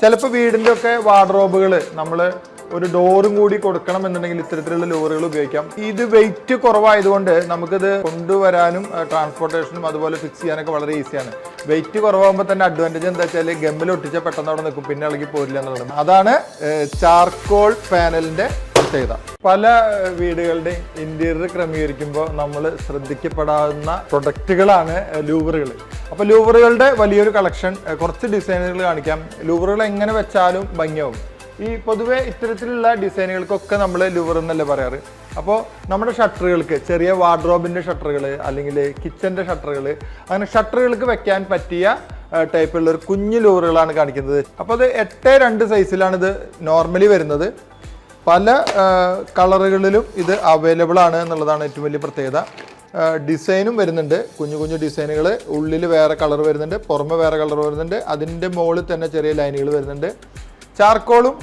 ചിലപ്പോൾ വീടിൻ്റെ ഒക്കെ വാർഡ്രോബുകൾ നമ്മൾ ഒരു ഡോറും കൂടി കൊടുക്കണം എന്നുണ്ടെങ്കിൽ ഇത്തരത്തിലുള്ള ലോറുകൾ ഉപയോഗിക്കാം. ഇത് വെയിറ്റ് കുറവായതുകൊണ്ട് നമുക്കിത് കൊണ്ടുവരാനും ട്രാൻസ്പോർട്ടേഷനും അതുപോലെ ഫിക്സ് ചെയ്യാനൊക്കെ വളരെ ഈസിയാണ്. വെയിറ്റ് കുറവാകുമ്പോൾ തന്നെ അഡ്വാൻറ്റേജ് എന്താ വെച്ചാൽ ഗമ്മിൽ ഒട്ടിച്ച പെട്ടെന്ന് അവിടെ നിൽക്കും, പിന്നെ ഇളകി പോരില്ല എന്നുള്ളത്. അതാണ് ചാർക്കോൾ പാനലിന്റെ പ്രത്യേകത. പല വീടുകളുടെയും ഇന്റീരിയർ ക്രമീകരിക്കുമ്പോൾ നമ്മൾ ശ്രദ്ധിക്കപ്പെടാവുന്ന പ്രൊഡക്റ്റുകളാണ് ലൂവറുകൾ. അപ്പോൾ ലൂവറുകളുടെ വലിയൊരു കളക്ഷൻ, കുറച്ച് ഡിസൈനുകൾ കാണിക്കാം. ലൂവറുകൾ എങ്ങനെ വെച്ചാലും ഭംഗിയാവും. ഈ പൊതുവെ ഇത്തരത്തിലുള്ള ഡിസൈനുകൾക്കൊക്കെ നമ്മൾ ലൂവർ എന്നല്ലേ പറയാറ്. അപ്പോൾ നമ്മുടെ ഷട്ടറുകൾക്ക്, ചെറിയ വാർഡ്രോബിൻ്റെ ഷട്ടറുകൾ അല്ലെങ്കിൽ കിച്ചൻ്റെ ഷട്ടറുകൾ, അങ്ങനെ ഷട്ടറുകൾക്ക് വെക്കാൻ പറ്റിയ ടൈപ്പുള്ള ഒരു കുഞ്ഞു ലൂവറുകളാണ് കാണിക്കുന്നത്. അപ്പോൾ അത് 8x2 സൈസിലാണ് ഇത് നോർമലി വരുന്നത്. പല കളറുകളിലും ഇത് അവൈലബിൾ ആണ് എന്നുള്ളതാണ് ഏറ്റവും വലിയ പ്രത്യേകത. ഡിസൈനും വരുന്നുണ്ട്, കുഞ്ഞു കുഞ്ഞു ഡിസൈനുകൾ. ഉള്ളിൽ വേറെ കളർ വരുന്നുണ്ട്, പുറമെ വേറെ കളർ വരുന്നുണ്ട്, അതിൻ്റെ മുകളിൽ തന്നെ ചെറിയ ലൈനുകൾ വരുന്നുണ്ട്. ചാർക്കോളും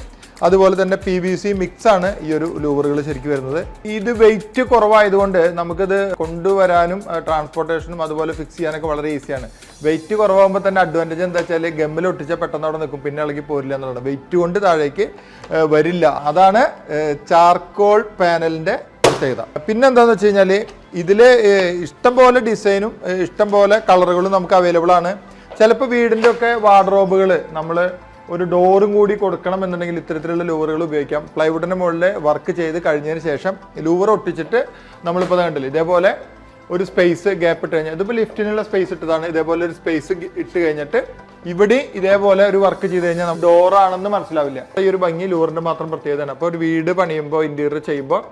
അതുപോലെ തന്നെ PVC മിക്സ് ആണ് ഈ ഒരു ലൂവറുകൾ ശരിക്കും വരുന്നത്. ഇത് വെയിറ്റ് കുറവായതുകൊണ്ട് നമുക്കിത് കൊണ്ടുവരാനും ട്രാൻസ്പോർട്ടേഷനും അതുപോലെ ഫിക്സ് ചെയ്യാനൊക്കെ വളരെ ഈസിയാണ്. വെയിറ്റ് കുറവാകുമ്പോൾ തന്നെ അഡ്വാൻറ്റേജ് എന്താ വെച്ചാൽ ഗമ്മിൽ ഒട്ടിച്ച പെട്ടെന്ന് അവിടെ നിൽക്കും, പിന്നെ ഇളകി പോരില്ല എന്നുള്ളതാണ്. വെയിറ്റ് കൊണ്ട് താഴേക്ക് വരില്ല. അതാണ് ചാർക്കോൾ പാനലിൻ്റെ പ്രത്യേകത. പിന്നെന്താണെന്ന് വെച്ച് കഴിഞ്ഞാൽ ഇതിൽ ഇഷ്ടംപോലെ ഡിസൈനും ഇഷ്ടംപോലെ കളറുകളും നമുക്ക് അവൈലബിൾ ആണ്. ചിലപ്പോൾ വീടിൻ്റെ ഒക്കെ വാർഡ്രോബുകൾ നമ്മൾ ഒരു ഡോറും കൂടി കൊടുക്കണം എന്നുണ്ടെങ്കിൽ ഇത്തരത്തിലുള്ള ലൂവറുകൾ ഉപയോഗിക്കാം. പ്ലൈവുഡിൻ്റെ മുകളിൽ വർക്ക് ചെയ്ത് കഴിഞ്ഞതിന് ശേഷം ലൂവർ ഒട്ടിച്ചിട്ട് നമ്മളിപ്പോൾ കണ്ടില്ല, ഇതേപോലെ ഒരു സ്പേസ് ഗ്യാപ്പ് ഇട്ട് കഴിഞ്ഞാൽ, ഇതിപ്പോൾ ലിഫ്റ്റിനുള്ള സ്പേസ് ഇട്ടതാണ്, ഇതേപോലെ ഒരു സ്പേസ് ഇട്ട് കഴിഞ്ഞിട്ട് ഇവിടെ ഇതേപോലെ ഒരു വർക്ക് ചെയ്ത് കഴിഞ്ഞാൽ ഡോറാണെന്ന് മനസ്സിലാവില്ല. ഈ ഒരു ഭംഗി ലൂവറിൻ്റെ മാത്രം പ്രത്യേകതയാണ്. അപ്പോൾ ഒരു വീട് പണിയുമ്പോൾ, ഇൻറ്റീരിയർ ചെയ്യുമ്പോൾ,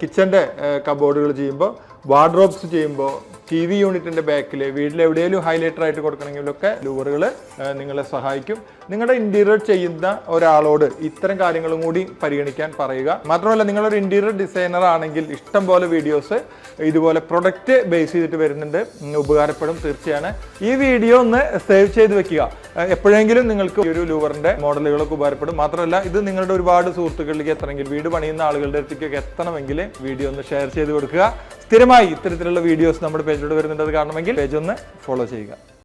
കിച്ചൻ്റെ കബോർഡുകൾ ചെയ്യുമ്പോൾ, വാർഡ്രോബ്സ് ചെയ്യുമ്പോൾ, TV യൂണിറ്റിൻ്റെ ബാക്കിൽ വീട്ടിൽ എവിടെയെങ്കിലും ഹൈലൈറ്റർ ആയിട്ട് കൊടുക്കണമെങ്കിലൊക്കെ ലൂവറുകൾ നിങ്ങളെ സഹായിക്കും. നിങ്ങളുടെ ഇൻറ്റീരിയർ ചെയ്യുന്ന ഒരാളോട് ഇത്തരം കാര്യങ്ങളും കൂടി പരിഗണിക്കാൻ പറയുക. മാത്രമല്ല, നിങ്ങളൊരു ഇൻറ്റീരിയർ ഡിസൈനർ ആണെങ്കിൽ ഇഷ്ടം പോലെ വീഡിയോസ് ഇതുപോലെ പ്രൊഡക്റ്റ് ബേസ് ചെയ്തിട്ട് വരുന്നുണ്ട്, ഉപകാരപ്പെടും തീർച്ചയാണ്. ഈ വീഡിയോ ഒന്ന് സേവ് ചെയ്ത് വെക്കുക. എപ്പോഴെങ്കിലും നിങ്ങൾക്ക് ഈ ഒരു ലൂവറിൻ്റെ മോഡലുകളൊക്കെ ഉപകാരപ്പെടും. മാത്രമല്ല, ഇത് നിങ്ങളുടെ ഒരുപാട് സുഹൃത്തുക്കളിലേക്ക് എത്തണമെങ്കിൽ, വീട് പണിയുന്ന ആളുകളുടെ അടുത്തേക്കൊക്കെ എത്തണമെങ്കിൽ വീഡിയോ ഒന്ന് ഷെയർ ചെയ്ത് കൊടുക്കുക. സ്ഥിരമായി ഇത്തരത്തിലുള്ള വീഡിയോസ് നമ്മുടെ പേജിലൂടെ വരുന്നുണ്ട്. അത് കാണണമെങ്കിൽ പേജ് ഒന്ന് ഫോളോ ചെയ്യുക.